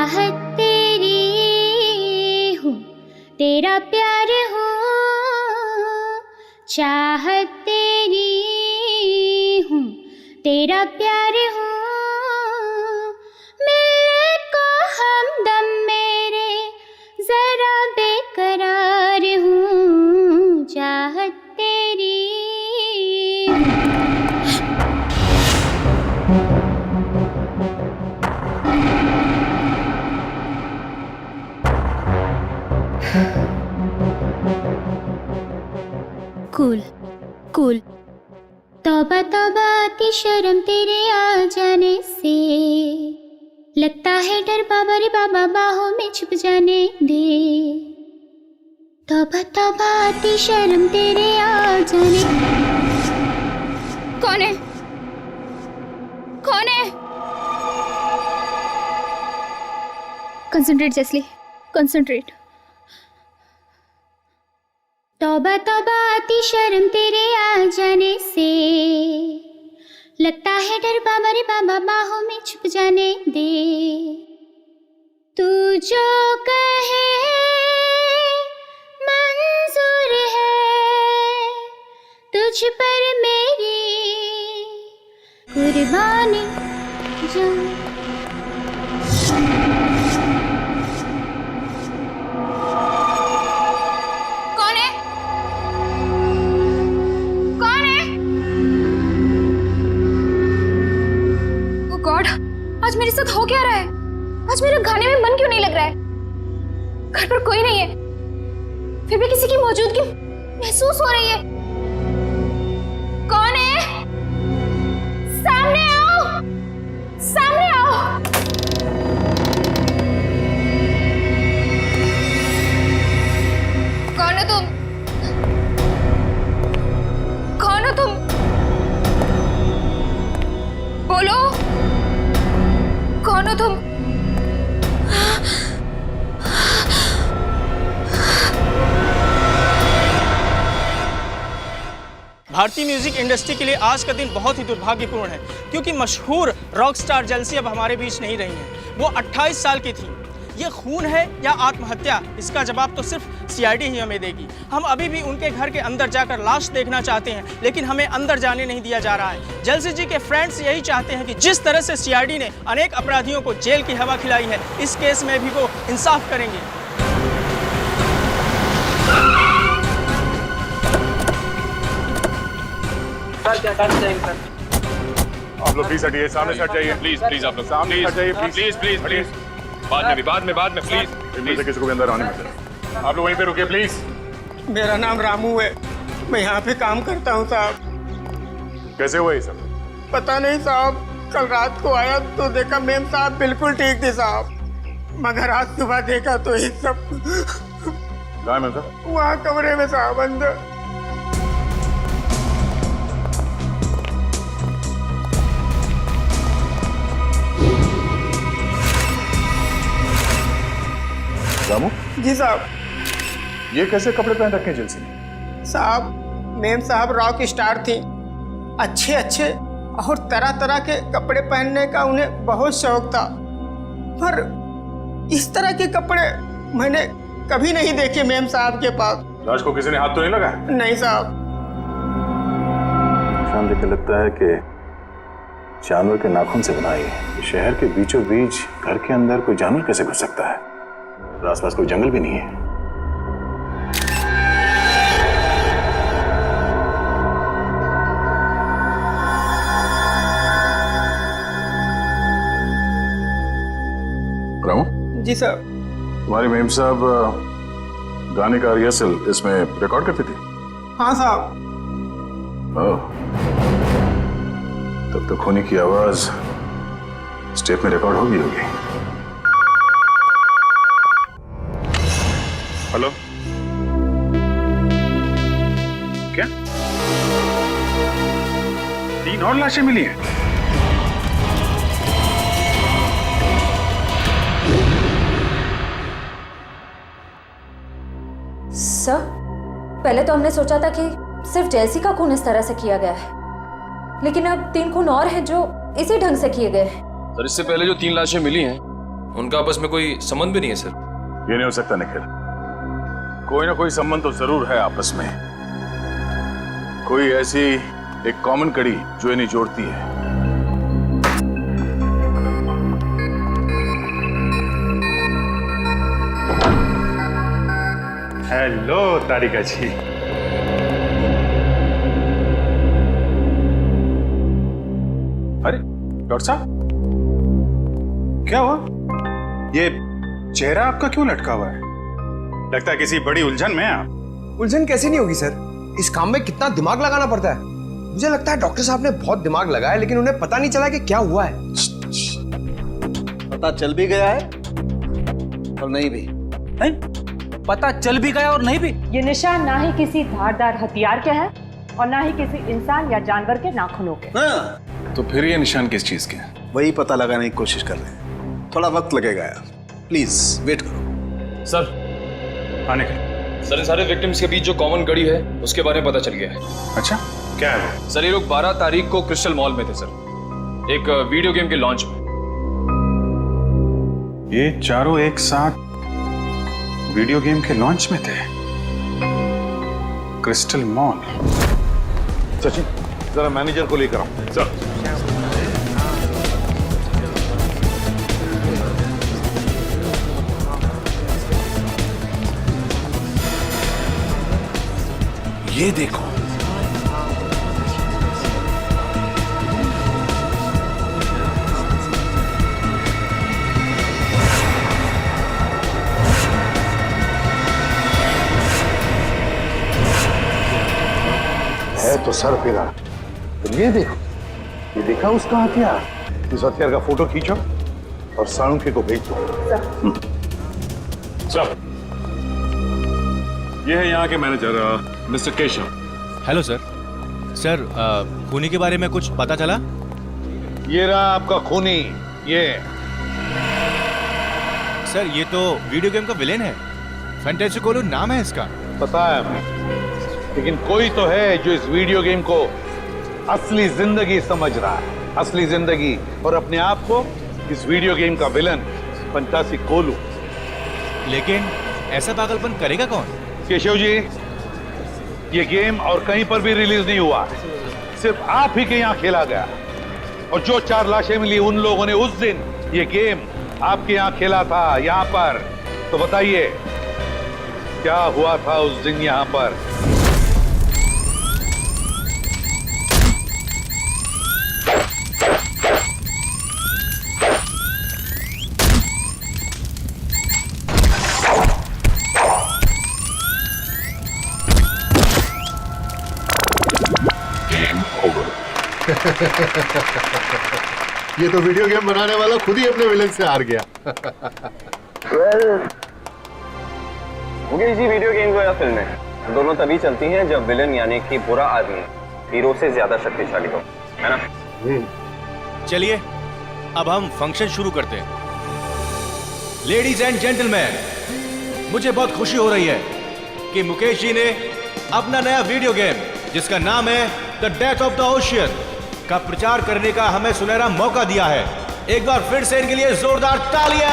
चाहत तेरी हूँ, तेरा प्यार हूँ, चाहत तेरी हूँ, तेरा प्यार हूँ, मिलने को हमदम मेरे जरा बेकरार हूँ, चाहत तेरी कूल कूल। तौबा तौबा आती शर्म तेरे आ जाने से, लगता है डर बाबा रे बाबा बाहों में छुप जाने दे। तौबा तौबा आती शर्म तेरे आ जाने। कौन है? कौन है? कंसंट्रेट जैसली, कंसंट्रेट। तौबा तौबा आती शर्म तेरे आ जाने से, लगता है डर बाबा रे बाबा बाहों में छुप जाने दे। तू जो कहे मंजूर है, तुझ पर मेरी कुर्बानी जान। आज मेरे साथ हो क्या रहा है? आज मेरा गाने में मन क्यों नहीं लग रहा है? घर पर कोई नहीं है, फिर भी किसी की मौजूदगी महसूस हो रही है। कौन है? सामने आओ, सामने आओ। कौन हो तुम? कौन हो तुम? बोलो, कौन हो तुम? भारतीय म्यूजिक इंडस्ट्री के लिए आज का दिन बहुत ही दुर्भाग्यपूर्ण है, क्योंकि मशहूर रॉक स्टार जेलसी अब हमारे बीच नहीं रही हैं। वो 28 साल की थी। ये खून है या आत्महत्या, इसका जवाब तो सिर्फ सीआईडी ही हमें देगी। हम अभी भी उनके घर के अंदर जाकर लाश देखना चाहते हैं, लेकिन हमें अंदर जाने नहीं दिया जा रहा है। जेलसी जी के फ्रेंड्स यही चाहते हैं कि जिस तरह से सीआईडी ने अनेक अपराधियों को जेल की हवा खिलाई है, इस केस में भी वो इंसाफ करेंगे। आप लोग प्लीज हटिए, सामने से हट जाइए। प्लीज प्लीज आप लोग सामने हट जाइए, प्लीज प्लीज प्लीज। बाद में प्लीज। इनमें से किसी को भी अंदर आने मत। आप लोग वहीं पे रुकिए प्लीज। मेरा नाम रामू है, मैं यहाँ पे काम करता हूँ साहब। कैसे हुआ ये सब? पता नहीं साहब, कल रात को आया तो देखा मेम साहब बिल्कुल ठीक थे साहब, मगर आज सुबह देखा तो ये सब। कहाँ है मेम साहब? वहाँ कमरे में साहब, अंदर। रामू जी साहब। ये कैसे कपड़े पहन रखे हैं जेलसी ने? साहब मेम साहब रॉक स्टार थी, अच्छे अच्छे और तरह तरह के कपड़े पहनने का उन्हें बहुत शौक था, पर इस तरह के कपड़े मैंने कभी नहीं देखे मेम साहब के पास। लाश को किसी ने हाथ तो नहीं लगाया? नहीं साहब। निशान देख लगता है कि जानवर के नाखून से बनाई है। शहर के बीचों बीच घर के अंदर कोई जानवर कैसे घुस सकता है? आसपास कोई जंगल भी नहीं है। रामू जी सर। तुम्हारी मेम साहब गाने का रिहर्सल इसमें रिकॉर्ड करती थी? हाँ साहब। ओह, तब तो खूनी की आवाज स्टेप में रिकॉर्ड होगी। हेलो, क्या 3 और लाशें मिली हैं? सर, पहले तो हमने सोचा था कि सिर्फ जेलसी का खून इस तरह से किया गया है, लेकिन अब 3 खून और हैं जो इसी ढंग से किए गए हैं। सर, इससे पहले जो 3 लाशें मिली हैं उनका आपस में कोई संबंध भी नहीं है सर। ये नहीं हो सकता निखिल, कोई ना कोई संबंध तो जरूर है आपस में, कोई ऐसी एक कॉमन कड़ी जो इन्हें जोड़ती है। हेलो तारिका जी। अरे डॉक्टर साहब, क्या हुआ? ये चेहरा आपका क्यों लटका हुआ है? लगता है किसी बड़ी उलझन में हैं आप। उलझन कैसी नहीं होगी सर, इस काम में कितना दिमाग लगाना पड़ता है। मुझे लगता है डॉक्टर साहब ने बहुत दिमाग लगाया, लेकिन उन्हें पता नहीं चला कि क्या हुआ है। पता चल भी गया है और नहीं भी है? पता चल भी गया और नहीं भी। ये निशान ना ही किसी धारदार हथियार के है और ना ही किसी इंसान या जानवर के नाखूनों के। हाँ। तो फिर ये निशान किस चीज के हैं? वही पता लगाने की कोशिश कर रहे हैं, थोड़ा वक्त लगेगा यार, प्लीज वेट करो। सर आने के सर, इन सारे विक्टिम्स के बीच जो कॉमन कड़ी है उसके बारे में पता चल गया है। अच्छा, क्या है वो? सर ये लोग 12 तारीख को क्रिस्टल मॉल में थे सर, एक वीडियो गेम के लॉन्च में। ये चारों एक साथ वीडियो गेम के लॉन्च में थे, क्रिस्टल मॉल। सचिन जरा मैनेजर को लेकर आओ। सर ये देखो, है तो सर फिरा, तो ये देखो, ये देखा उसका हथियार। इस हथियार का फोटो खींचो और साळुंखे को भेज दो। सर ये है यहाँ के manager mister Keshav. Hello sir. Sir खूनी के बारे में कुछ पता चला? ये रहा आपका खूनी। ये सर ये तो वीडियो गेम का विलेन है, फैंटेसी कोलो नाम है इसका। पता है हमें, लेकिन कोई तो है जो इस वीडियो गेम को असली जिंदगी समझ रहा है, असली जिंदगी, और अपने आप को इस वीडियो गेम का विलन फंटासी कोलू। लेकिन ऐसा पागलपन करेगा कौन? केशव जी, ये गेम और कहीं पर भी रिलीज नहीं हुआ, सिर्फ आप ही के यहाँ खेला गया। और जो 4 लाशें मिली उन लोगों ने उस दिन ये गेम आपके यहाँ खेला था, यहाँ पर। तो बताइए क्या हुआ था उस दिन यहाँ पर? ये तो वीडियो गेम बनाने वाला खुद ही अपने विलेन से हार गया। मुकेश जी, वीडियो गेम या फिल्में दोनों तभी चलती हैं जब विलेन यानी कि बुरा आदमी हीरो से ज्यादा शक्तिशाली हो, है ना? चलिए अब हम फंक्शन शुरू करते हैं। लेडीज एंड जेंटलमैन, मुझे बहुत खुशी हो रही है कि मुकेश जी ने अपना नया वीडियो गेम जिसका नाम है the death of the ocean का प्रचार करने का हमें सुनहरा मौका दिया है। एक बार फिर से इनके लिए जोरदार तालियां।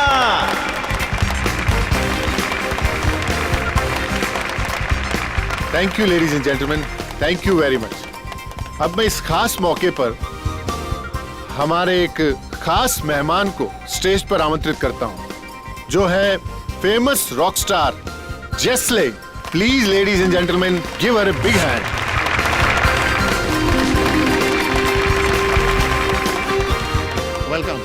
Thank you ladies and gentleman, thank you very much. अब मैं इस खास मौके पर हमारे एक खास मेहमान को स्टेज पर आमंत्रित करता हूं, जो है फेमस रॉक स्टार जेस्ले। Please ladies and gentleman, give her a big hand. Welcome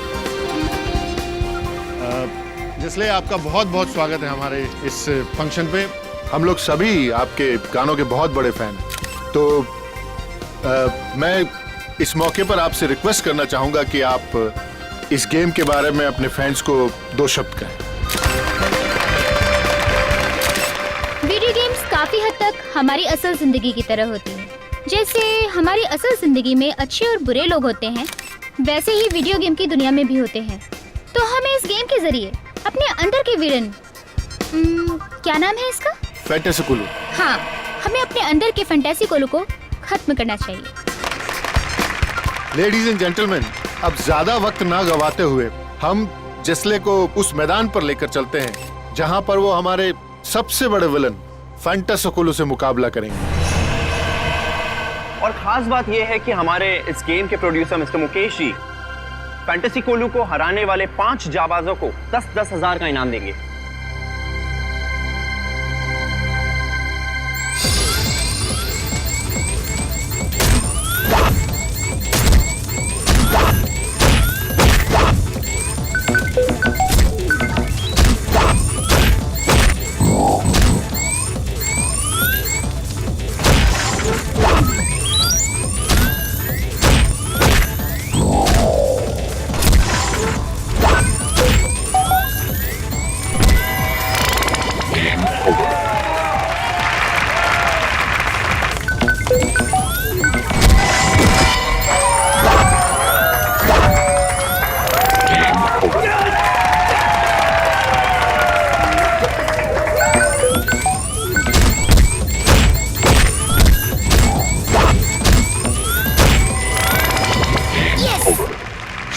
जेस्ले, आपका बहुत बहुत स्वागत है हमारे इस फंक्शन पे। हम लोग सभी आपके गानों के बहुत बड़े फैन हैं। तो मैं इस मौके पर आपसे रिक्वेस्ट करना चाहूंगा कि आप इस गेम के बारे में अपने फैंस को 2 शब्द कहें। वीडियो गेम्स काफी हद तक हमारी असल जिंदगी की तरह होती हैं। जैसे हमारी असल जिंदगी में अच्छे और बुरे लोग होते हैं, वैसे ही वीडियो गेम की दुनिया में भी होते हैं। तो हमें इस गेम के जरिए अपने अंदर के विलन, क्या नाम है इसका? फैंटेसी कोलू। हाँ, हमें अपने अंदर के फैंटेसी कोलू को खत्म करना चाहिए। लेडीज एंड जेंटलमैन, अब ज्यादा वक्त ना गवाते हुए हम जेस्ले को उस मैदान पर लेकर चलते हैं जहां पर वो हमारे सबसे बड़े विलन फैंटासोकोलू से मुकाबला करेंगे। और खास बात यह है कि हमारे इस गेम के producer mister Mukesh ji fantasy कोलू को हराने वाले 5 जाबाजों को 10-10 हजार का इनाम देंगे।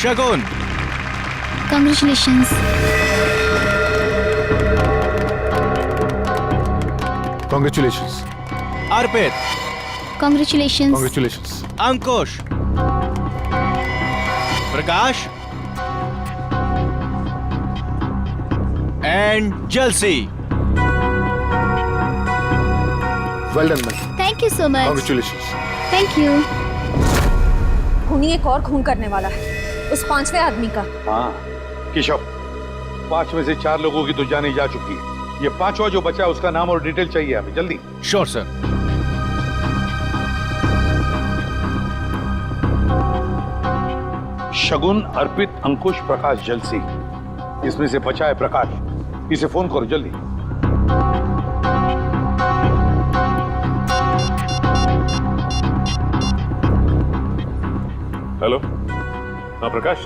शगुन, Congratulations. Congratulations. Arpit, Congratulations. Congratulations. Ankush, Prakash and जलसी। Well done, man. Thank you so much. Congratulations. Thank you. खूनी एक और खून करने वाला है, उस 5वें आदमी का। हाँ केशव, 5 में से 4 लोगों की तो जाने जा चुकी है। ये 5वां जो बचा है उसका नाम और डिटेल चाहिए हमें जल्दी। Sure sir. शगुन, अर्पित, अंकुश, प्रकाश, जलसी, इसमें से बचा है प्रकाश। इसे फोन करो जल्दी। हेलो, हाँ प्रकाश।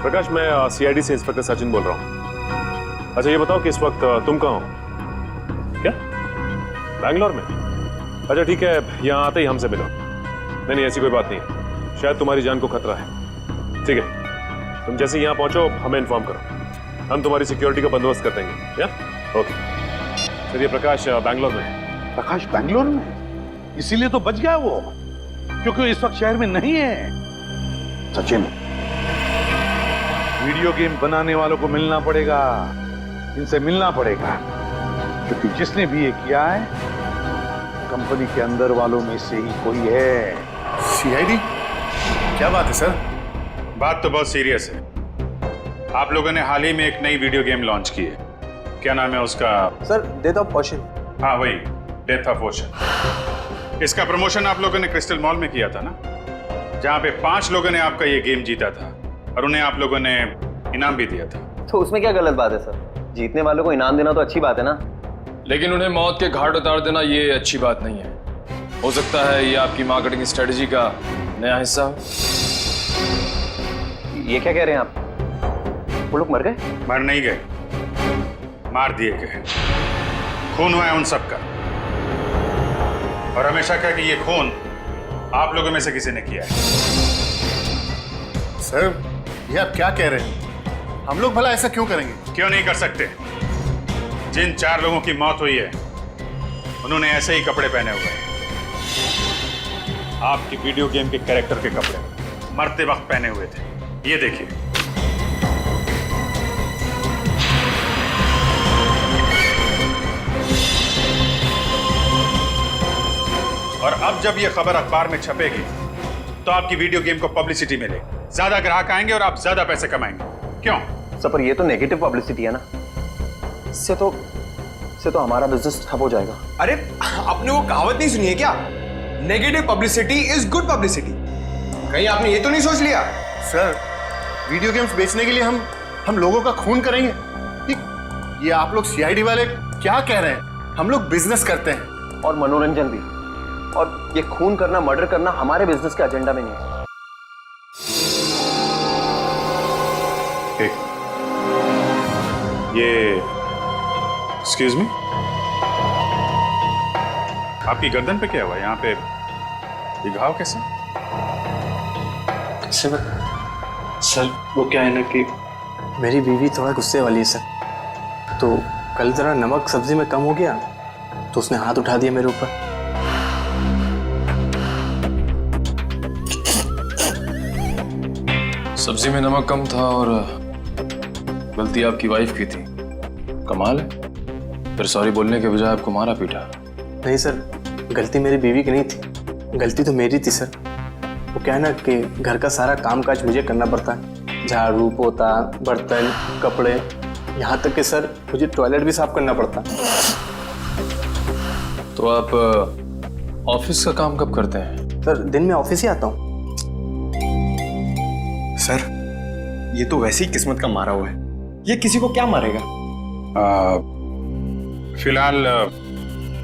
प्रकाश, मैं सीआईडी से इंस्पेक्टर सचिन बोल रहा हूँ। अच्छा ये बताओ कि इस वक्त तुम कहाँ हो? क्या बैंगलोर में? अच्छा ठीक है, यहाँ आते ही हमसे मिलो। नहीं ऐसी कोई बात नहीं है, शायद तुम्हारी जान को खतरा है। ठीक है, तुम जैसे यहाँ पहुंचो हमें इन्फॉर्म करो, हम तुम्हारी सिक्योरिटी का बंदोबस्त कर देंगे। या ओके। चलिए, प्रकाश बैंगलोर में। प्रकाश बैंगलोर में? इसीलिए तो बच गया वो, क्योंकि इस वक्त शहर में नहीं है। सचिन, वीडियो गेम बनाने वालों को मिलना पड़ेगा, इनसे मिलना पड़ेगा, क्योंकि जिसने भी ये किया है कंपनी के अंदर वालों में से ही कोई है। सीआईडी? क्या बात है सर? बात तो बहुत सीरियस है। आप लोगों ने हाल ही में एक नई वीडियो गेम लॉन्च की है, क्या नाम है उसका? Sir, death of ocean. हाँ वही, डेथ ऑफ ओशन। इसका प्रमोशन आप लोगों ने क्रिस्टल मॉल में किया था ना, जहाँ पे 5 लोगों ने आपका ये गेम जीता था और उन्हें आप लोगों ने इनाम भी दिया था। तो उसमें क्या गलत बात है सर? जीतने वालों को इनाम देना तो अच्छी बात है ना। लेकिन उन्हें मौत के घाट उतार देना ये अच्छी बात नहीं है। हो सकता है ये आपकी मार्केटिंग स्ट्रेटजी का नया हिस्सा हो। ये क्या कह रहे हैं आप? वो लोग मर गए? मर नहीं गए, मार दिए गए। खून हुआ है उन सबका, और हमेशा कहा कि ये खून आप लोगों में से किसी ने किया है। सर, ये आप क्या कह रहे हैं? हम लोग भला ऐसा क्यों करेंगे? क्यों नहीं कर सकते? जिन 4 लोगों की मौत हुई है उन्होंने ऐसे ही कपड़े पहने हुए हैं, आपकी वीडियो गेम के कैरेक्टर के कपड़े मरते वक्त पहने हुए थे। ये देखिए। और अब जब ये खबर अखबार में छपेगी तो आपकी वीडियो गेम को पब्लिसिटी मिलेगी, ज्यादा ग्राहक आएंगे और आप ज्यादा पैसे कमाएंगे। क्यों? सर, पर ये तो नेगेटिव पब्लिसिटी है ना, इससे तो हमारा बिजनेस ठप हो जाएगा। अरे आपने वो कहावत नहीं सुनी है क्या? Negative publicity is good publicity. कहीं आपने ये तो नहीं सोच लिया? सर, वीडियो गेम्स बेचने के लिए हम लोगों का खून करेंगे? ये आप लोग सीआईडी वाले क्या कह रहे हैं? हम लोग बिजनेस करते हैं और मनोरंजन भी, और ये खून करना, मर्डर करना हमारे बिजनेस के एजेंडा में नहीं है। ये एक्सक्यूज मी, आपकी गर्दन पे क्या हुआ? यहाँ पे ये घाव कैसे? सर वो क्या है ना कि मेरी बीवी थोड़ा गुस्से वाली है सर, तो कल ज़रा नमक सब्जी में कम हो गया तो उसने हाथ उठा दिया मेरे ऊपर। सब्जी में नमक कम था और गलती आपकी वाइफ की थी। कमाल है, फिर सॉरी बोलने के बजाय आपको मारा पीटा। नहीं सर, गलती मेरी बीवी की नहीं थी, गलती तो मेरी थी सर। वो क्या है ना कि घर का सारा काम काज मुझे करना पड़ता है, झाड़ू पोता बर्तन कपड़े, यहाँ तक कि सर मुझे टॉयलेट भी साफ करना पड़ता। तो आप ऑफिस का काम कब करते हैं? सर दिन में ऑफिस ही आता हूँ। सर ये तो वैसे ही किस्मत का मारा हुआ है, ये किसी को क्या मारेगा? फिलहाल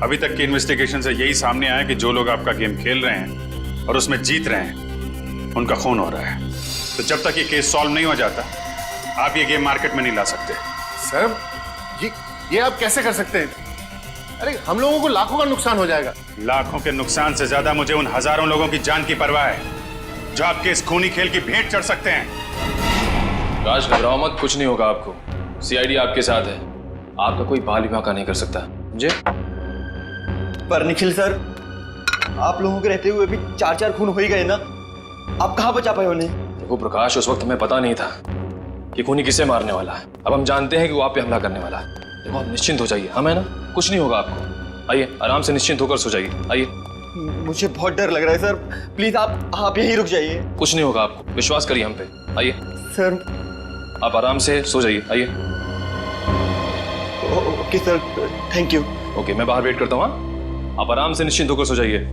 अभी तक की इन्वेस्टिगेशन से यही सामने आया कि जो लोग आपका गेम खेल रहे हैं और उसमें जीत रहे हैं उनका खून हो रहा है। तो जब तक ये केस सॉल्व नहीं हो जाता आप ये गेम मार्केट में नहीं ला सकते। सर ये आप कैसे कर सकते हैं? अरे हम लोगों को लाखों का नुकसान हो जाएगा। लाखों के नुकसान से ज्यादा मुझे उन हजारों लोगों की जान की परवाह है जो आपके इस खूनी खेल की भेंट चढ़ सकते हैं। राज घबराओ मत, कुछ नहीं होगा आपको। सीआईडी आपके साथ है, आपका कोई बाल भी बांका नहीं कर सकता। मुझे पर निखिल सर, आप लोगों के रहते हुए भी 4 खून हो ही गए ना, आप कहाँ बचा पाए उन्हें? देखो प्रकाश, उस वक्त हमें पता नहीं था कि खूनी किसे मारने वाला है। अब हम जानते हैं कि वो आप पे हमला करने वाला है। देखो आप निश्चिंत हो जाइए, हम है ना, कुछ नहीं होगा आपको। आइए आराम से निश्चिंत होकर सो जाइए। आइए। मुझे बहुत डर लग रहा है सर, प्लीज आप यहीं रुक जाइए। कुछ नहीं होगा आपको, विश्वास करिए हम पे। आइए सर। आप आराम से सो जाइए। आइए। Okay sir, thank you. Okay, मैं बाहर वेट करता हूँ। हाँ, आप आराम से निश्चिंत होकर सो जाइए।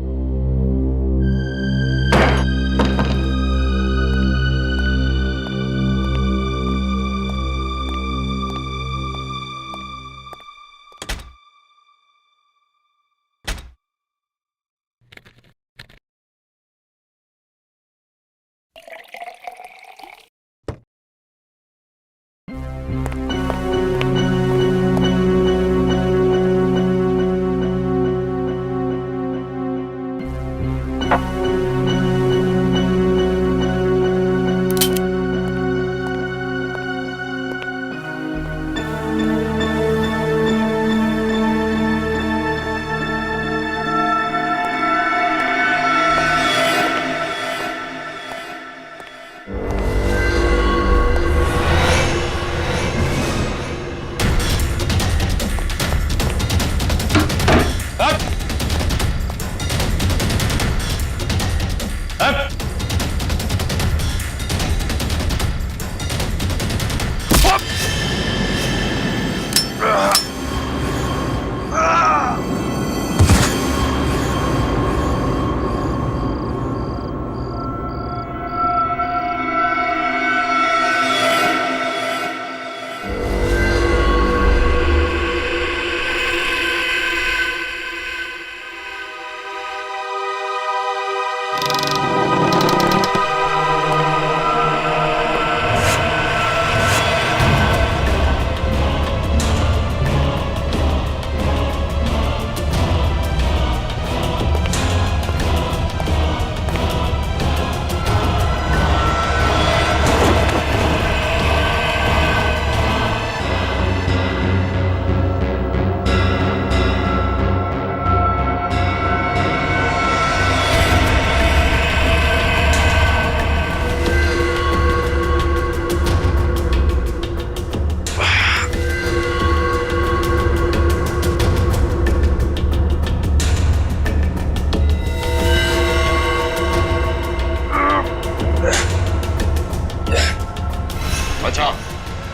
अच्छा,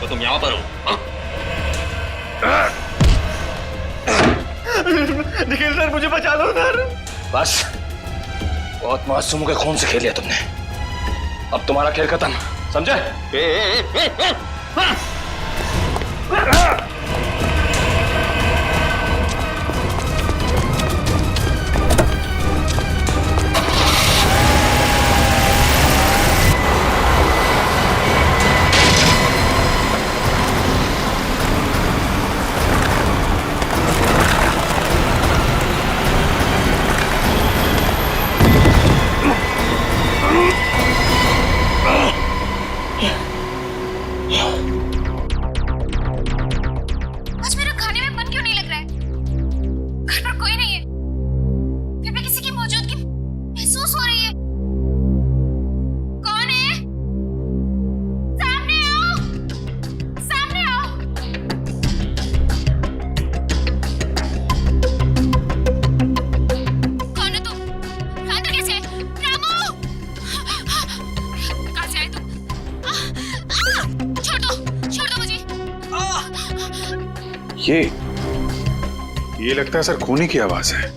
तो तुम यहाँ पर हो? निखिल सर, मुझे बचा लो सर। बस, बहुत मासूमों के खून से खेल लिया तुमने। अब तुम्हारा खेल खत्म, समझे? ये लगता है सर खूनी की आवाज है।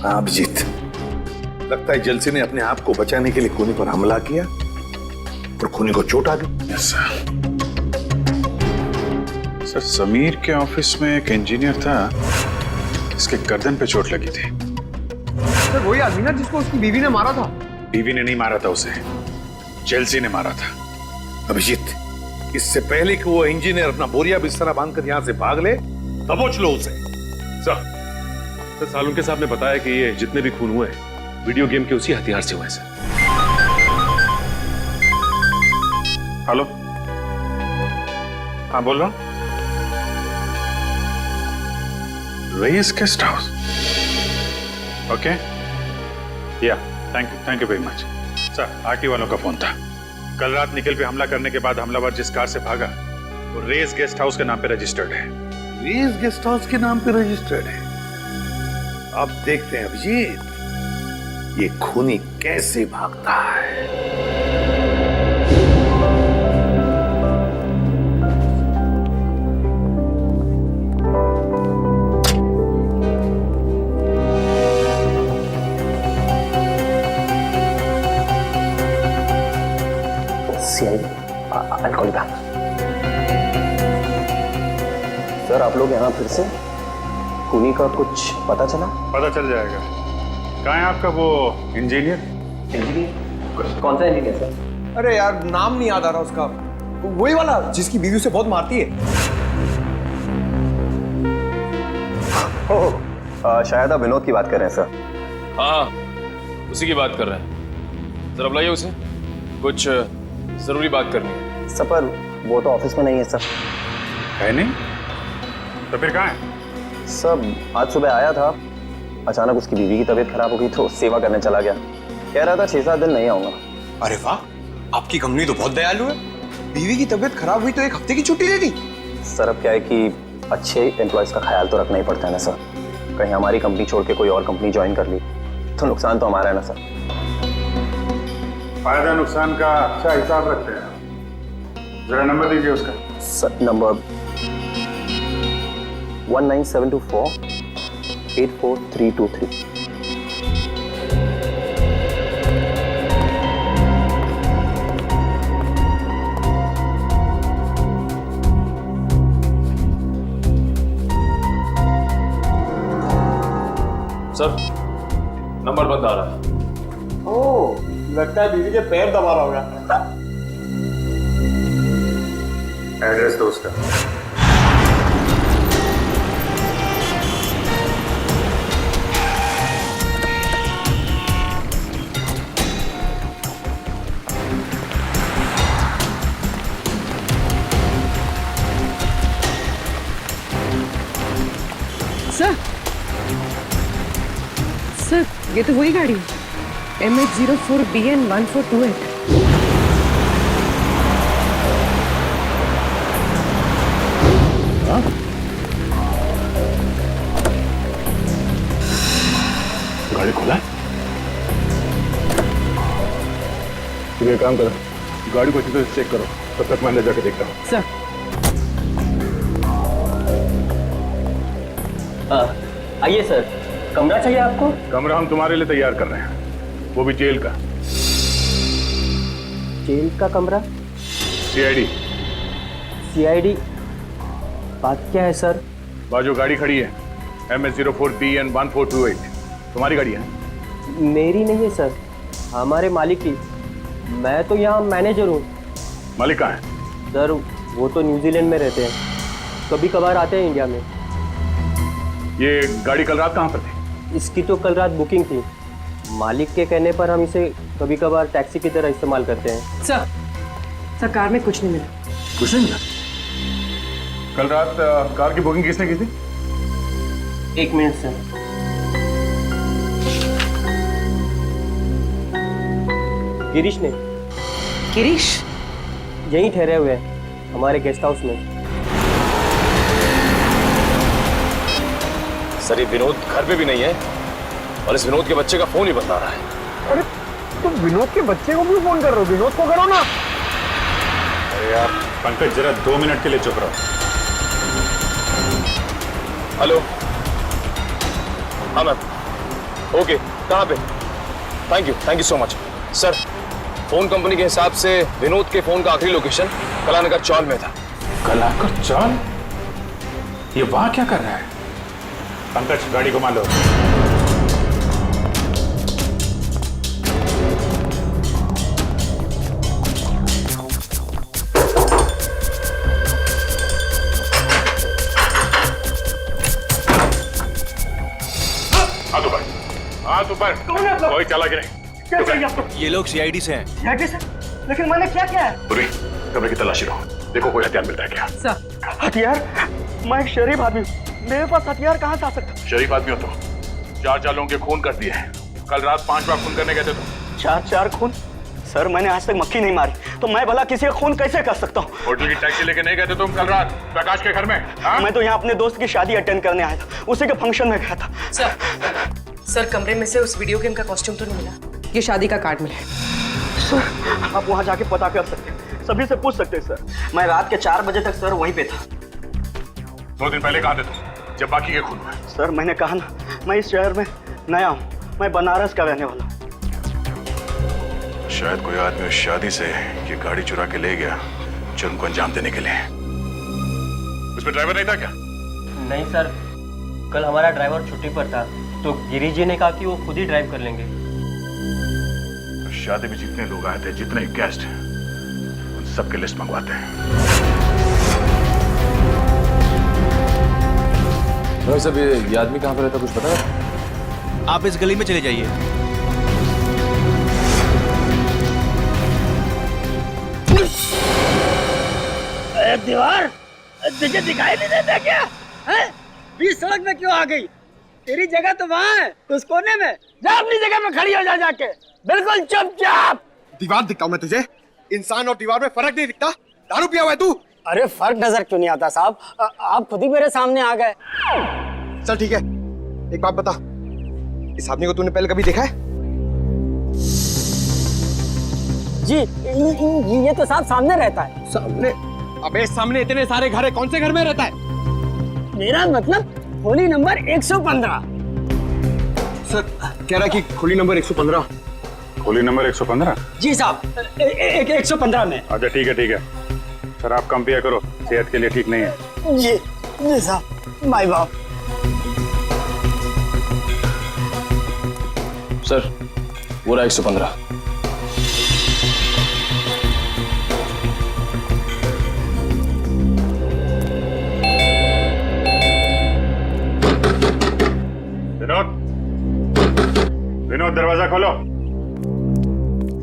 हाँ अभिजीत, लगता है जलसी ने अपने आप को बचाने के लिए खूनी पर हमला किया और खूनी को चोट आ गई। सर समीर के ऑफिस में एक इंजीनियर था, इसके गर्दन पे चोट लगी थी। सर वही आदमी ना जिसको उसकी बीवी ने मारा था। बीवी ने नहीं मारा था उसे, जेलसी ने मारा था। अभिजीत, इससे पहले कि वो इंजीनियर अपना बोरिया बिस्तरा बांधकर यहां से भाग ले, दबोच लो उसे। सर सालुंके साहब ने बताया कि ये जितने भी खून हुए वीडियो गेम के उसी हथियार से हुए हैं सर। हेलो, हाँ बोल रहा हूं। रेस गेस्ट हाउस, ओके, या thank you very much. Sir RT वालों का फोन था। कल रात निखिल पे हमला करने के बाद हमलावर जिस कार से भागा वो रेस गेस्ट हाउस के नाम पे रजिस्टर्ड है। रेस गेस्ट हाउस के नाम पे रजिस्टर्ड है। अब देखते हैं अभिजीत, ये खूनी कैसे भागता है। सर आप लोग यहाँ फिर से? खूनी का कुछ पता चला? पता चल जाएगा। कहाँ है आपका वो इंजीनियर? कौन सा इंजीनियर सर? अरे यार नाम नहीं याद आ रहा उसका, वही वाला जिसकी बीवी उसे बहुत मारती है। शायद आप विनोद की बात कर रहे हैं सर। हाँ उसी की बात कर रहे हैं। जरा बुलाइए उसे, कुछ जरूरी बात करनी है। सर पर वो तो ऑफिस में नहीं है सर। है नहीं? तो फिर कहाँ है? सब आज सुबह आया था, अचानक उसकी बीवी की तबीयत खराब हो गई तो सेवा करने चला गया। कह रहा था 6-7 दिन नहीं आऊंगा। अरे वाह, आपकी कंपनी तो बहुत दयालु है। बीवी की तबीयत खराब हुई तो 1 हफ्ते की छुट्टी दे दी। सर अब क्या है कि अच्छे एम्प्लॉयज का ख्याल तो रखना ही पड़ता है ना सर। कहीं हमारी कंपनी छोड़ के कोई और कंपनी ज्वाइन कर ली तो नुकसान तो हमारा है ना सर। फायदा नुकसान का अच्छा हिसाब रखते हैं। जरा नंबर दीजिए उसका। Sir number 19724 84323। सर नंबर बंद आ रहा है। ओह, लगता है बीवी के पैर दबा रहा होगा। एड्रेस दो उसका। सर ये तो वही गाड़ी है, MH04BN 1428। गाड़ी खोला है? तुम एक काम करो, गाड़ी को अच्छी तरह चेक करो, तब तक मैं अंदर जाके देखता हूँ। सर आइए सर, कमरा चाहिए आपको? कमरा हम तुम्हारे लिए तैयार कर रहे हैं, वो भी जेल का। जेल का कमरा? CID। CID? बात क्या है सर? बाजू गाड़ी खड़ी है, MH04BN 1428, तुम्हारी गाड़ी है? मेरी नहीं है सर, हमारे मालिक की। मैं तो यहाँ मैनेजर हूँ। मालिक कहाँ है? सर वो तो न्यूजीलैंड में रहते हैं, कभी कभार आते हैं इंडिया में। ये गाड़ी कल रात कहाँ पर थी? इसकी तो कल रात बुकिंग थी, मालिक के कहने पर हम इसे कभी कभार टैक्सी की तरह इस्तेमाल करते हैं। सर कार में कुछ नहीं मिला। कुछ नहीं मिला? कल रात कार की बुकिंग किसने की थी? 1 मिनट सर। गिरीश ने। गिरीश यहीं ठहरे हुए हैं हमारे गेस्ट हाउस में। सर ये विनोद घर पे भी नहीं है और इस विनोद के बच्चे का फोन ही बंद आ रहा है। अरे तुम विनोद के बच्चे को क्यों फोन कर रहे हो? विनोद को करो ना। अरे यार पंकज, जरा 2 मिनट के लिए चुप रहो। हेलो। हाँ मैम। ओके, कहाँ पे? Thank you so much sir. Phone company के हिसाब से विनोद के फोन का आखिरी लोकेशन कलानगर चौल में था। कलाकर चौल? ये वहां क्या कर रहा है? पंकज, गाड़ी घुमा लो। हाथ ऊपर। कोई चला कि नहीं? क्या चाहिए आपको? ये लोग सीआईडी से हैं। सीआईडी से? लेकिन मैंने क्या किया है? पूरी कमरे की तलाशी लो, देखो कोई हथियार मिलता है क्या। सर, हथियार? मैं एक शरीफ आदमी हूँ, मेरे पास हथियार कहाँ से आ सकता? शरीफ आदमी हो तो 4 लोगों के खून कर दिए हैं। कल रात 5 बार खून करने गए थे तुम। 4 खून? सर, मैंने आज तक मक्खी नहीं मारी, तो मैं भला किसी का खून कैसे कर सकता हूँ? होटल की टैक्सी लेके नहीं गए थे तुम कल रात प्रकाश के घर में? मैं तो यहाँ अपने दोस्त की शादी अटेंड करने आया था, उसी के फंक्शन में गया था। सर, कमरे में से उस वीडियो गेम का कॉस्ट्यूम तो नहीं मिला? ये शादी का कार्ड मिला है। सर, आप वहाँ जाके पता कर सकते हैं, सभी से पूछ सकते हैं सर। मैं रात के 4 बजे तक सर वहीं पे था। 2 दिन पहले कहाँ थे तुम जब बाकी के खून हुए? सर, मैंने कहा ना, मैं इस शहर में नया हूँ, मैं बनारस का रहने वाला हूँ। शायद कोई आदमी उस शादी से ये गाड़ी चुरा के ले गया जुर्म को अंजाम देने के लिए। उसमें ड्राइवर नहीं था क्या? नहीं सर, कल हमारा ड्राइवर छुट्टी पर था, तो गिरी जी ने कहा कि वो खुद ही ड्राइव कर लेंगे। तो शादी में जितने लोग आए थे, जितने गेस्ट, उन सबके लिस्ट मंगवाते हैं। भाई साहब, ये आदमी कहाँ पर रहता कुछ पता है? आप इस गली में चले जाइए। दीवार तुझे दिखाई नहीं देता क्या? हैं? बीच सड़क में क्यों आ गई? तेरी जगह तो वहाँ है, उस कोने में। जा अपनी जगह में खड़ी हो जा जाके, बिल्कुल चुपचाप। दीवार दिखाऊं मैं तुझे? इंसान और दीवार में फर्क नहीं दिखता? दारू पिया हुआ है तू? अरे फर्क नजर क्यों नहीं आता साहब? आप खुद ही मेरे सामने आ गए। चल ठीक है, एक बात बता, इस आदमी को तूने पहले कभी देखा है? जी, ये तो साहब सामने रहता है। सामने? अबे सामने इतने सारे घर है, कौन से घर में रहता है? मेरा मतलब खोली नंबर 115। सर कह रहा है कि खोली नंबर 115। खोली नंबर 115? जी साहब, 115 में। अच्छा ठीक है। सर आप कम पिया करो, सेहत के लिए ठीक नहीं है। जी साहब, माय बाप। सर वो रहा 115। विनोद, दरवाजा खोलो।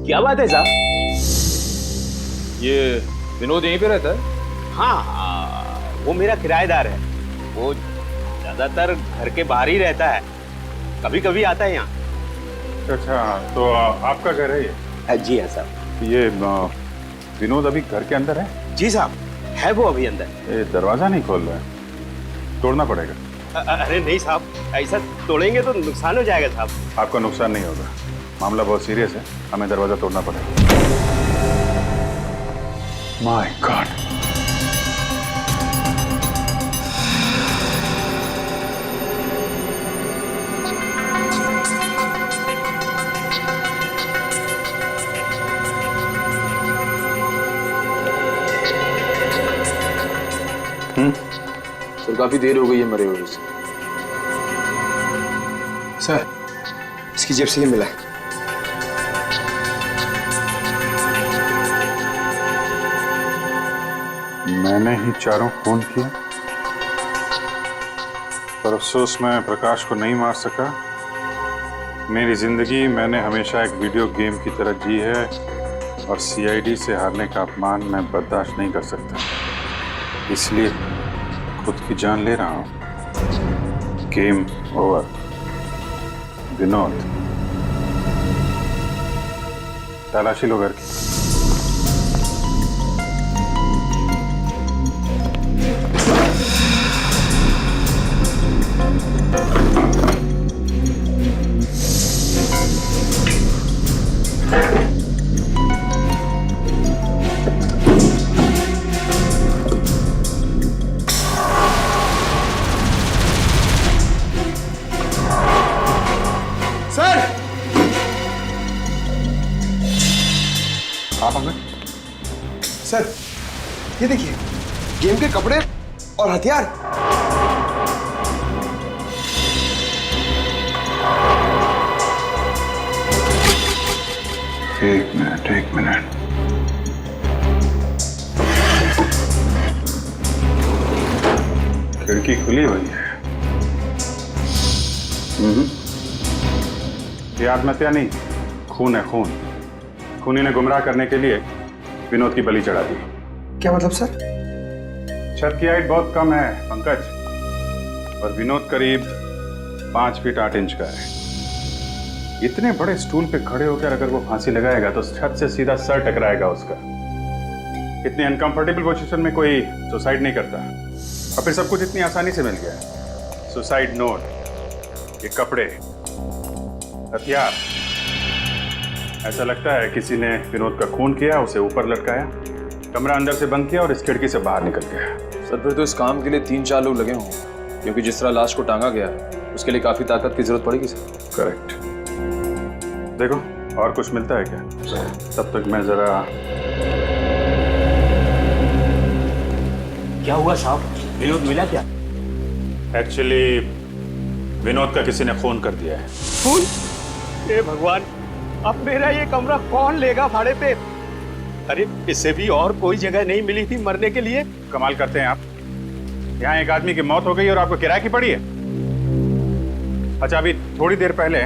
क्या बात है साहब? ये विनोद यहीं पे रहता है? हाँ, वो मेरा किराएदार है। वो ज्यादातर घर के बाहर ही रहता है, कभी कभी आता है यहाँ। अच्छा, तो आपका घर है ये? जी है साहब। ये विनोद अभी घर के अंदर है? जी साहब, है वो अभी अंदर। ये दरवाजा नहीं खोल रहा है, तोड़ना पड़ेगा। अरे नहीं साहब, ऐसा तोड़ेंगे तो नुकसान हो जाएगा साहब। आपको नुकसान नहीं होगा, मामला बहुत सीरियस है, हमें दरवाजा तोड़ना पड़ेगा। My God. सर काफी देर हो गई है मरे हुए से। सर इसकी जेब से ये मिला है। मैंने ही 4 खून किए, पर अफसोस मैं प्रकाश को नहीं मार सका। मेरी जिंदगी मैंने हमेशा एक वीडियो गेम की तरह जी है, और सीआईडी से हारने का अपमान मैं बर्दाश्त नहीं कर सकता, इसलिए खुद की जान ले रहा हूं। Game over. विनोद, तलाशी लो घर की। सर ये देखिए, गेम के कपड़े और हथियार। एक मिनट। खिड़की खुली हुई है। ये आत्महत्या नहीं, खून है, खून। खूनी ने गुमराह करने के लिए विनोद की बलि चढ़ा दी। क्या मतलब सर? छत की हाइट बहुत कम है पंकज, और विनोद करीब 5 फीट 8 इंच का है। इतने बड़े स्टूल पे खड़े होकर अगर वो फांसी लगाएगा तो छत से सीधा सर टकराएगा उसका। इतनी अनकंफर्टेबल पोजीशन में कोई सुसाइड नहीं करता, और फिर सब कुछ इतनी आसानी से मिल गया। सुसाइड नोट, ये कपड़े, हथियार। ऐसा लगता है किसी ने विनोद का खून किया, उसे ऊपर लटकाया, कमरा अंदर से बंद किया और इस खिड़की से बाहर निकल गया। सर फिर तो इस काम के लिए 3-4 लोग लगे होंगे, क्योंकि जिस तरह लाश को टांगा गया उसके लिए काफी ताकत की जरूरत पड़ेगी सर। करेक्ट। देखो और कुछ मिलता है क्या? तब तक मैं जरा। क्या हुआ साहब, विनोद मिला क्या? एक्चुअली विनोद का किसी ने खून कर दिया है। खून? हे भगवान, अब मेरा ये कमरा कौन लेगा भाड़े पे? अरे इससे भी और कोई जगह नहीं मिली थी मरने के लिए? कमाल करते हैं आप। यहाँ एक आदमी की मौत हो गई और आपको किराए की पड़ी है। अच्छा, अभी थोड़ी देर पहले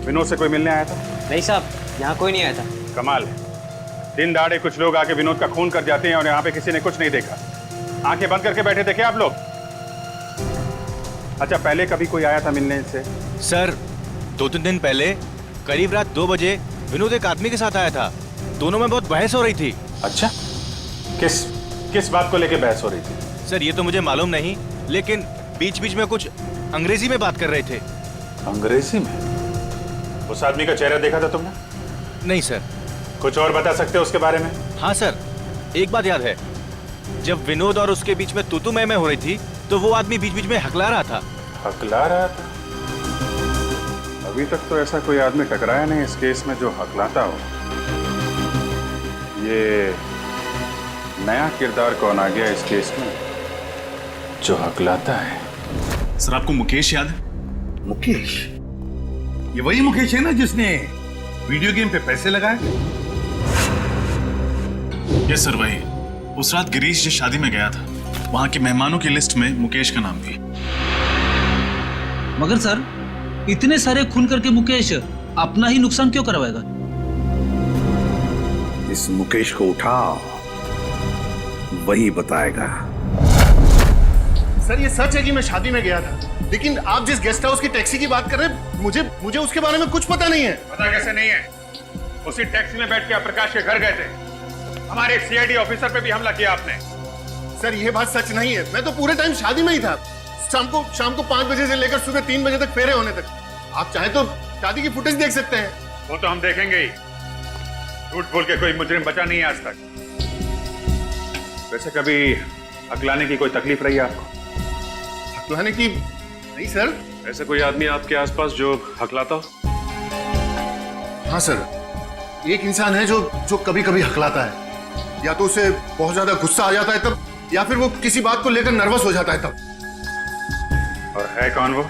विनोद से कोई मिलने आया था? नहीं साहब, यहाँ कोई नहीं आया था। कमाल है, दिन दहाड़े कुछ लोग आके विनोद का खून कर जाते हैं और यहाँ पे किसी ने कुछ नहीं देखा। आंखें बंद करके बैठे थे क्या आप लोग? अच्छा, पहले कभी कोई आया था मिलने से? सर 2-3 दिन पहले करीब रात 2 बजे विनोद एक आदमी के साथ आया था। दोनों में बहुत बहस हो रही थी। अच्छा, किस बात को लेके बहस हो रही थी? सर ये तो मुझे मालूम नहीं, लेकिन बीच बीच में कुछ अंग्रेजी में बात कर रहे थे। अंग्रेजी में? उस आदमी का चेहरा देखा था तुमने? नहीं सर। कुछ और बता सकते हो उसके बारे में? हाँ सर, एक बात याद है, जब विनोद और उसके बीच में तू मैं हो रही थी तो वो आदमी बीच बीच में हकला रहा था। हकला रहा था? अभी तक तो ऐसा कोई आदमी टकराया नहीं इस केस में जो हकलाता हो। ये नया किरदार कौन आ गया इस केस में जो हकलाता है? सर आपको मुकेश याद है? मुकेश? ये वही मुकेश है ना जिसने वीडियो गेम पे पैसे लगाए? यस सर, वही। उस रात गिरीश जिस शादी में गया था, वहां के मेहमानों की लिस्ट में मुकेश का नाम भी। मगर सर इतने सारे खून करके मुकेश अपना ही नुकसान क्यों करवाएगा? इस मुकेश को उठाओ, वही बताएगा। सर ये सच है कि मैं शादी में गया था, लेकिन आप जिस गेस्ट हाउस की टैक्सी की बात कर रहे हैं, मुझे उसके बारे में कुछ पता नहीं है। पता कैसे नहीं है? उसी टैक्सी में बैठ के आप प्रकाश के घर गए थे। हमारे सीआईडी ऑफिसर पे भी हमला किया आपने। सर ये बात सच नहीं है, मैं तो पूरे टाइम शादी में ही था। शाम को 5 बजे से लेकर सुबह 3 बजे तक फेरे होने तक। आप चाहे तो शादी की फुटेज देख सकते हैं। वो तो हम देखेंगे ही। झूठ बोल के कोई मुजरिम बचा नहीं है आज तक। वैसे कभी हकलाने की कोई तकलीफ रही है आपको? हकलाने की? नहीं सर। ऐसा कोई आदमी आपके आसपास जो हकलाता हो? हाँ सर, एक इंसान है जो कभी कभी हकलाता है। या तो उसे बहुत ज्यादा गुस्सा आ जाता है तब, या फिर वो किसी बात को लेकर नर्वस हो जाता है तब। और है कौन वो?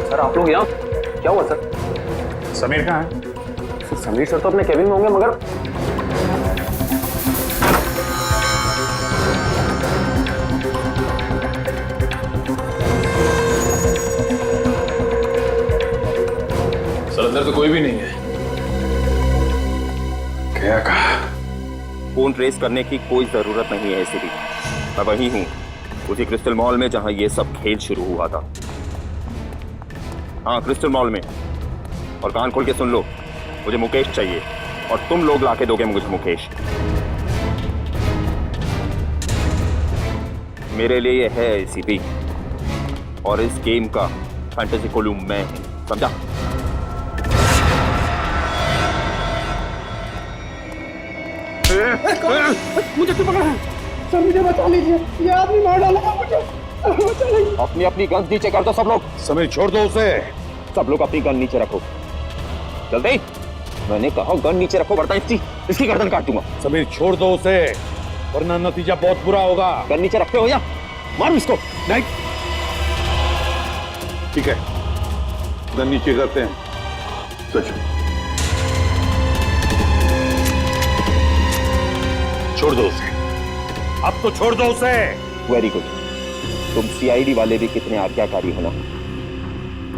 सर आप लोग यहाँ? क्या हुआ सर? समीर कहाँ है? सर समीर सर तो अपने केबिन में होंगे, मगर सर अंदर तो कोई भी नहीं है। क्या कहा? फोन ट्रेस करने की कोई जरूरत नहीं है एसीपी। मैं वही हूँ, उसी क्रिस्टल मॉल में जहाँ ये सब खेल शुरू हुआ था। हाँ, क्रिस्टल मॉल में। और कान खोल के सुन लो, मुझे मुकेश चाहिए और तुम लोग लाके दोगे मुझे मुकेश। मेरे लिए ये है एसीपी, और इस गेम का फैंटेसी कोलू मैं हूं, समझा? मुझे क्यों पकड़ा है? सर मुझे बचा लीजिए, ये आदमी मार डालेगा मुझे। अपनी अपनी गन नीचे कर दो सब लोग। समीर छोड़ दो उसे। सब लोग अपनी गन नीचे रखो जल्दी। मैंने कहा गन नीचे रखो वरना इसकी गर्दन काट दूंगा। समीर छोड़ दो उसे वरना नतीजा बहुत बुरा होगा। गन नीचे रखते हो या मारो इसको। नहीं ठीक है गन नीचे करते हैं। छोड़ दो उसे, अब तो छोड़ दो उसे। वेरी गुड, तुम सीआईडी वाले भी कितने आज्ञाकारी हो ना।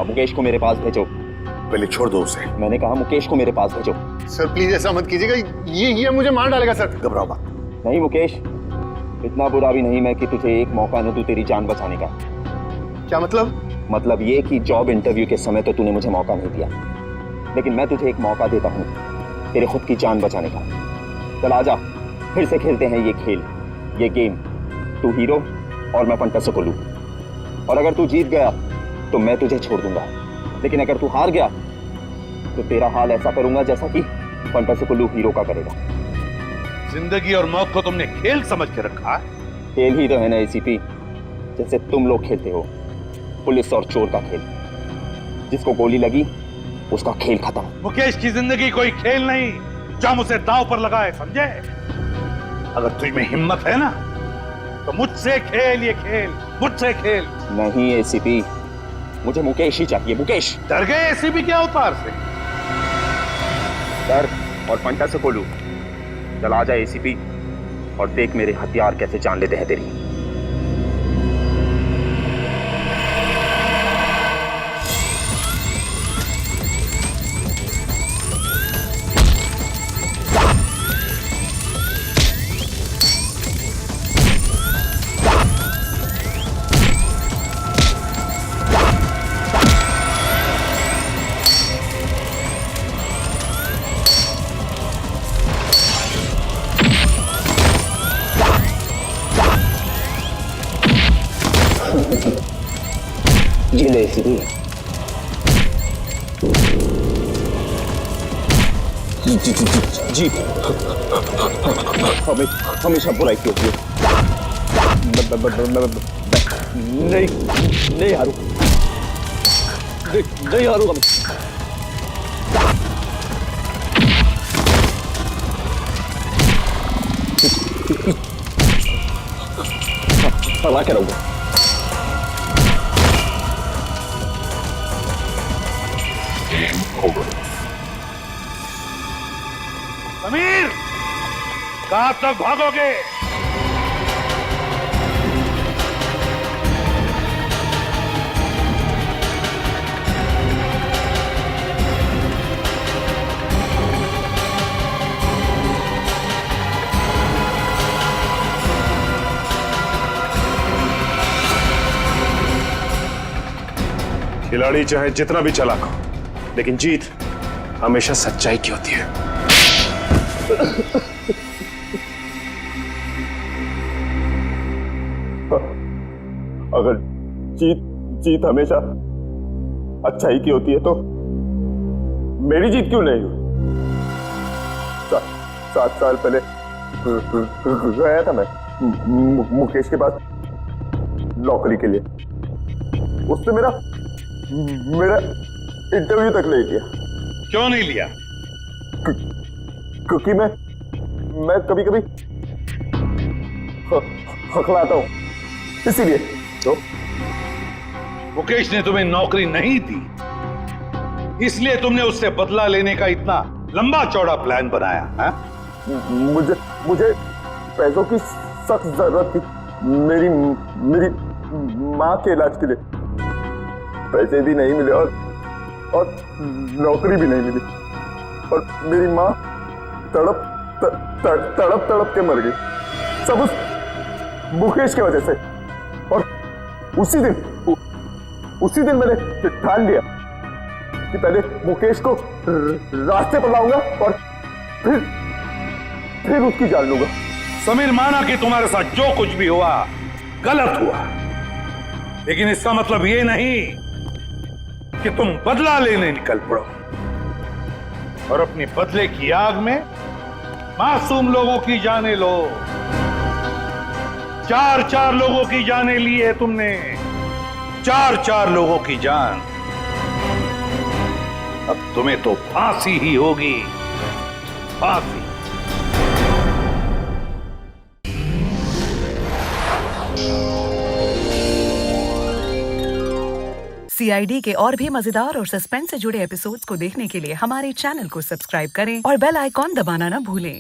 अब मुकेश को मेरे पास भेजो। पहले छोड़ दो उसे। मैंने कहा मुकेश को मेरे पास भेजो। सर प्लीज ऐसा मत कीजिएगा, ये मुझे मार डालेगा सर। घबराओ मत। नहीं मुकेश, इतना बुरा भी नहीं मैं कि तुझे एक मौका न दूं तेरी जान बचाने का। क्या मतलब? मतलब ये कि जॉब इंटरव्यू के समय तो तूने मुझे मौका नहीं दिया, लेकिन मैं तुझे एक मौका देता हूँ तेरे खुद की जान बचाने का। चल आजा, फिर से खेलते हैं ये खेल, ये गेम। तू हीरो और मैं फंटा कोलू। और अगर तू जीत गया तो मैं तुझे छोड़ दूंगा, लेकिन अगर तू हार गया तो तेरा हाल ऐसा करूंगा जैसा कि फंटा कोलू हीरो का करेगा। जिंदगी और मौत को तुमने खेल समझ के रखा है। खेल ही तो है ना एसीपी, जैसे तुम लोग खेलते हो, पुलिस और चोर का खेल। जिसको गोली लगी उसका खेल खत्म। मुकेश की जिंदगी कोई खेल नहीं जो हम उसे दांव पर लगाए, समझे? अगर तुझ में हिम्मत है ना तो मुझसे खेल ये खेल, मुझसे खेल। नहीं एसीपी, मुझे मुकेश ही चाहिए। मुकेश। डर गए एसीपी के अवतार से? डर और फंटा से कोलू। चल आ जा एसीपी और देख मेरे हथियार कैसे जान लेते हैं तेरी। जी ले एसीपी। जी हमेशा बुराई की होती है। नहीं हारू, नहीं हारूंगा मैं। हरा के रहूंगा। समीर, कहां तक भागोगे? खिलाड़ी चाहे जितना भी चालाक हो, लेकिन जीत हमेशा सच्चाई की होती है। अगर जीत हमेशा अच्छाई की होती है तो मेरी जीत क्यों नहीं हुई? 7 साल पहले गया था मैं मुकेश के पास नौकरी के लिए। उसने मेरा इंटरव्यू तक नहीं लिया। क्यों नहीं लिया? क्योंकि मैं कभी कभी हकलाता हूं, इसीलिए। तो मुकेश ने तुम्हें नौकरी नहीं दी, इसलिए तुमने उससे बदला लेने का इतना लंबा चौड़ा प्लान बनाया है? मुझे पैसों की सख्त जरूरत थी। मेरी माँ के इलाज के लिए पैसे भी नहीं मिले और नौकरी भी नहीं मिली, और मेरी माँ तड़प के मर गई, सब उस मुकेश की वजह से। और उसी दिन मैंने ठान लिया कि पहले मुकेश को रास्ते पर लाऊंगा और फिर उसकी जान लूंगा। समीर, माना कि तुम्हारे साथ जो कुछ भी हुआ गलत हुआ, लेकिन इसका मतलब ये नहीं कि तुम बदला लेने निकल पड़ो और अपनी बदले की आग में मासूम लोगों की जाने लो। 4 लोगों की जानें ली है तुमने, 4 लोगों की जान। अब तुम्हें तो फांसी ही होगी, फांसी। CID के और भी मजेदार और सस्पेंस से जुड़े एपिसोड्स को देखने के लिए हमारे चैनल को सब्सक्राइब करें और बेल आइकॉन दबाना ना भूलें।